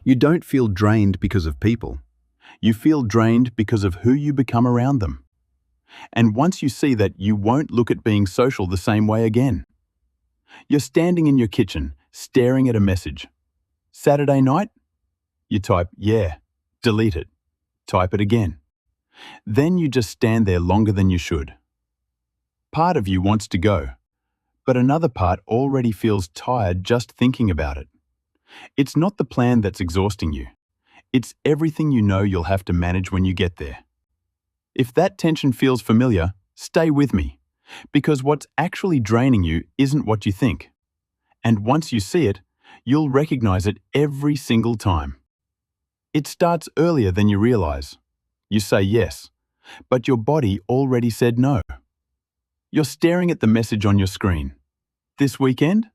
You don't feel drained because of people. You feel drained because of who you become around them. And once you see that, you won't look at being social the same way again. You're standing in your kitchen, staring at a message. Saturday night? You type, yeah, delete it. Type it again. Then you just stand there longer than you should. Part of you wants to go, but another part already feels tired just thinking about it. It's not the plan that's exhausting you. It's everything you know you'll have to manage when you get there. If that tension feels familiar, stay with me, because what's actually draining you isn't what you think. And once you see it, you'll recognize it every single time. It starts earlier than you realize. You say yes, but your body already said no. You're staring at the message on your screen. This weekend?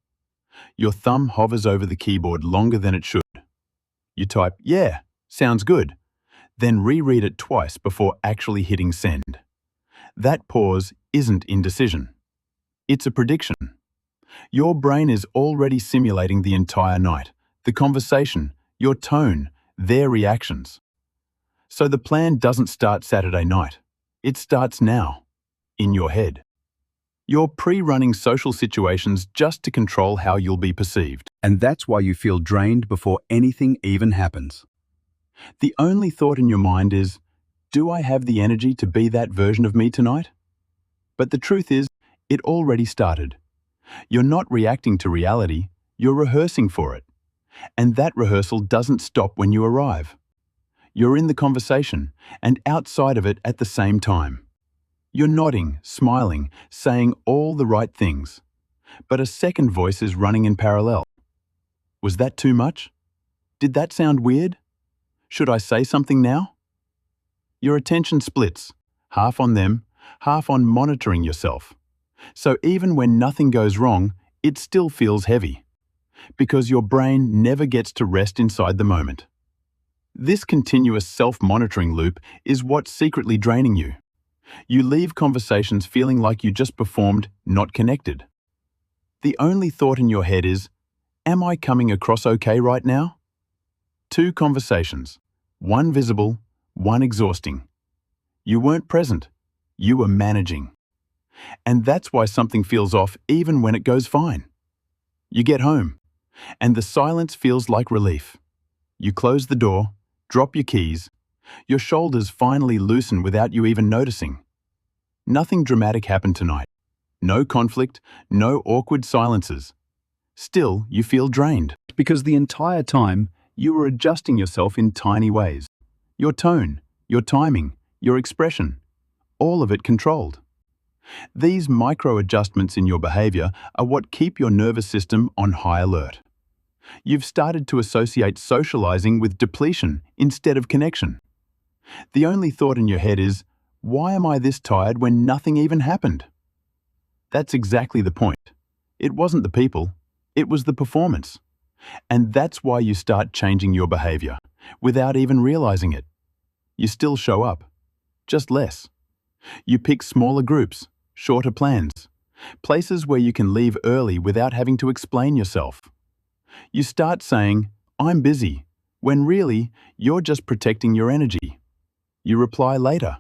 Your thumb hovers over the keyboard longer than it should. You type, yeah, sounds good, then reread it twice before actually hitting send. That pause isn't indecision. It's a prediction. Your brain is already simulating the entire night, the conversation, your tone, their reactions. So the plan doesn't start Saturday night. It starts now, in your head. You're pre-running social situations just to control how you'll be perceived. And that's why you feel drained before anything even happens. The only thought in your mind is, do I have the energy to be that version of me tonight? But the truth is, it already started. You're not reacting to reality, you're rehearsing for it. And that rehearsal doesn't stop when you arrive. You're in the conversation and outside of it at the same time. You're nodding, smiling, saying all the right things. But a second voice is running in parallel. Was that too much? Did that sound weird? Should I say something now? Your attention splits, half on them, half on monitoring yourself. So even when nothing goes wrong, it still feels heavy. Because your brain never gets to rest inside the moment. This continuous self-monitoring loop is what's secretly draining you. You leave conversations feeling like you just performed, not connected. The only thought in your head is, am I coming across okay right now? 2 conversations, one visible, one exhausting. You weren't present, you were managing. And that's why something feels off even when it goes fine. You get home, and the silence feels like relief. You close the door, drop your keys, your shoulders finally loosen without you even noticing. Nothing dramatic happened tonight. No conflict, no awkward silences. Still, you feel drained. Because the entire time, You were adjusting yourself in tiny ways. Your tone, your timing, your expression, all of it controlled. These micro-adjustments in your behavior are what keep your nervous system on high alert. You've started to associate socializing with depletion instead of connection. The only thought in your head is, why am I this tired when nothing even happened? That's exactly the point. It wasn't the people, it was the performance. And that's why you start changing your behavior, without even realizing it. You still show up, just less. You pick smaller groups, shorter plans, places where you can leave early without having to explain yourself. You start saying, I'm busy, when really, you're just protecting your energy. You reply later.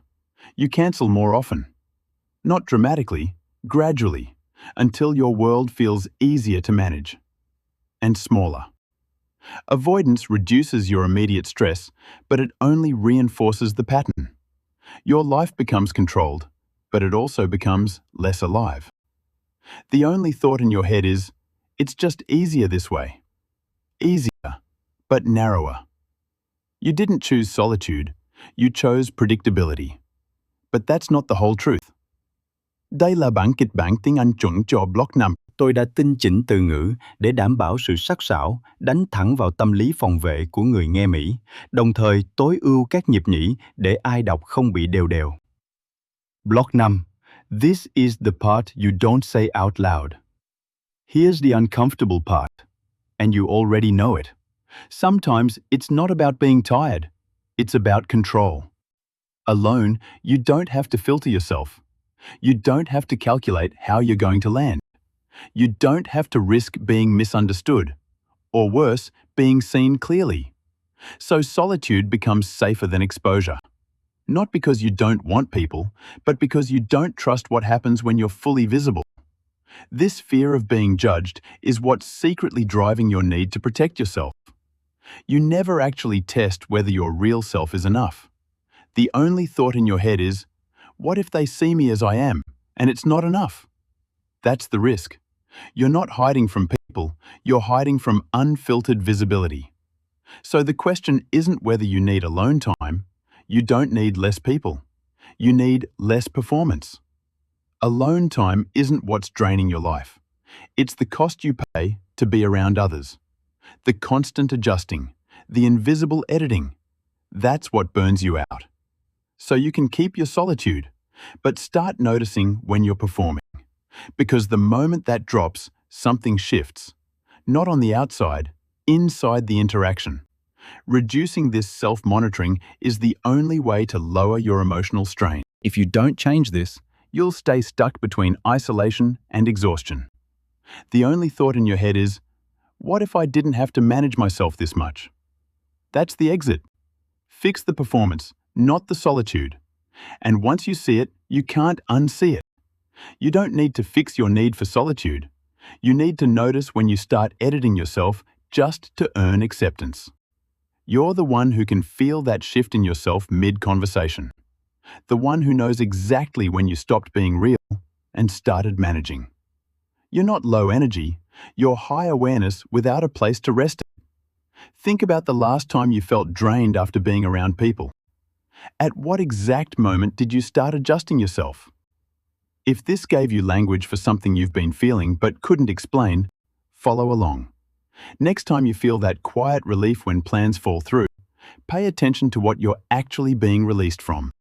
You cancel more often. Not dramatically, gradually, until your world feels easier to manage. And smaller. Avoidance reduces your immediate stress, but it only reinforces the pattern. Your life becomes controlled, but it also becomes less alive. The only thought in your head is, it's just easier this way. Easier, but narrower. You didn't choose solitude, you chose predictability. But that's not the whole truth. Đây là bản kịch bản tiếng Anh chuẩn cho Block 5. tôi đã tinh chỉnh từ ngữ để đảm bảo sự sắc sảo, đánh thẳng vào tâm lý phòng vệ của người nghe Mỹ, đồng thời tối ưu các nhịp nhĩ để ai đọc không bị đều đều. Block 5. This is the part you don't say out loud. Here's the uncomfortable part, and you already know it. Sometimes it's not about being tired, it's about control. Alone, you don't have to filter yourself. You don't have to calculate how you're going to land. You don't have to risk being misunderstood, or worse, being seen clearly. So solitude becomes safer than exposure. Not because you don't want people, but because you don't trust what happens when you're fully visible. This fear of being judged is what's secretly driving your need to protect yourself. You never actually test whether your real self is enough. The only thought in your head is, what if they see me as I am, and it's not enough? That's the risk. You're not hiding from people, you're hiding from unfiltered visibility. So the question isn't whether you need alone time. You don't need less people. You need less performance. Alone time isn't what's draining your life. It's the cost you pay to be around others. The constant adjusting, the invisible editing. That's what burns you out. So you can keep your solitude, but start noticing when you're performing. Because the moment that drops, something shifts. Not on the outside, inside the interaction. Reducing this self-monitoring is the only way to lower your emotional strain. If you don't change this, you'll stay stuck between isolation and exhaustion. The only thought in your head is, what if I didn't have to manage myself this much? That's the exit. Fix the performance, not the solitude. And once you see it, you can't unsee it. You don't need to fix your need for solitude. You need to notice when you start editing yourself just to earn acceptance. You're the one who can feel that shift in yourself mid-conversation. The one who knows exactly when you stopped being real and started managing. You're not low energy, you're high awareness without a place to rest it. Think about the last time you felt drained after being around people. At what exact moment did you start adjusting yourself? If this gave you language for something you've been feeling but couldn't explain, follow along. Next time you feel that quiet relief when plans fall through, pay attention to what you're actually being released from.